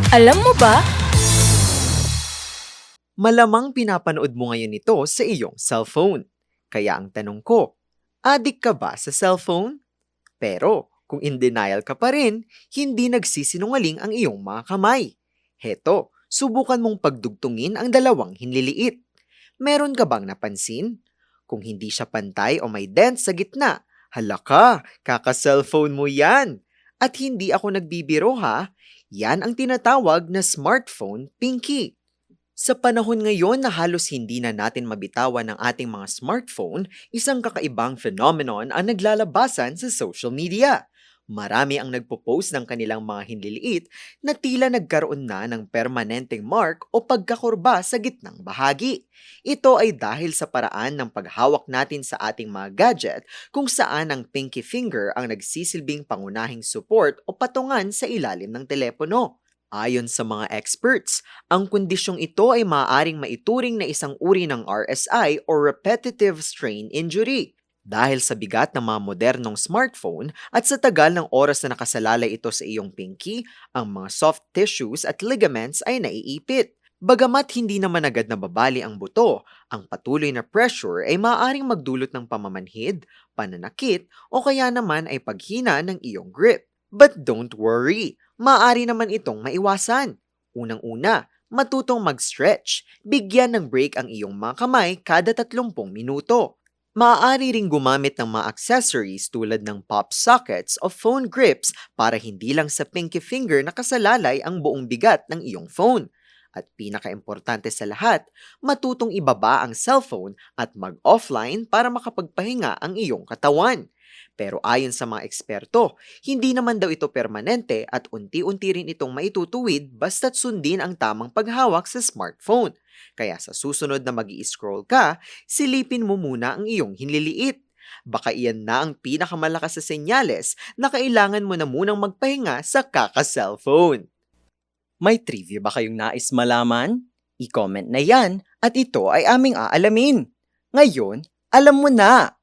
Alam mo ba? Malamang pinapanood mo ngayon ito sa iyong cellphone. Kaya ang tanong ko, adik ka ba sa cellphone? Pero kung in denial ka pa rin, hindi nagsisinungaling ang iyong mga kamay. Heto, subukan mong pagdugtungin ang dalawang hinliliit. Meron ka bang napansin? Kung hindi siya pantay o may dent sa gitna, hala ka, kaka-cellphone mo yan. At hindi ako nagbibiro ha, yan ang tinatawag na smartphone pinky. Sa panahon ngayon na halos hindi na natin mabitawan ng ating mga smartphone, isang kakaibang phenomenon ang naglalabasan sa social media. Marami ang nagpo-post ng kanilang mga hinliliit na tila nagkaroon na ng permanenteng mark o pagkakurba sa gitnang bahagi. Ito ay dahil sa paraan ng paghawak natin sa ating mga gadget kung saan ang pinky finger ang nagsisilbing pangunahing support o patungan sa ilalim ng telepono. Ayon sa mga experts, ang kondisyong ito ay maaaring maituring na isang uri ng RSI o repetitive strain injury. Dahil sa bigat ng mga modernong smartphone at sa tagal ng oras na nakasalalay ito sa iyong pinky, ang mga soft tissues at ligaments ay naiipit. Bagamat hindi naman agad nababali ang buto, ang patuloy na pressure ay maaaring magdulot ng pamamanhid, pananakit o kaya naman ay paghina ng iyong grip. But don't worry, maaari naman itong maiwasan. Unang-una, matutong mag-stretch. Bigyan ng break ang iyong mga kamay kada 30 minuto. Maaari ring gumamit ng mga accessories tulad ng pop sockets o phone grips para hindi lang sa pinky finger nakasalalay ang buong bigat ng iyong phone. At pinaka-importante sa lahat, matutong ibaba ang cellphone at mag-offline para makapagpahinga ang iyong katawan. Pero ayon sa mga eksperto, hindi naman daw ito permanente at unti-unti rin itong maitutuwid basta't sundin ang tamang paghawak sa smartphone. Kaya sa susunod na mag-i-scroll ka, silipin mo muna ang iyong hinliliit. Baka iyan na ang pinakamalakas sa senyales na kailangan mo na munang magpahinga sa kaka-cellphone. May trivia ba kayong nais malaman? I-comment na yan at ito ay aming aalamin. Ngayon, alam mo na!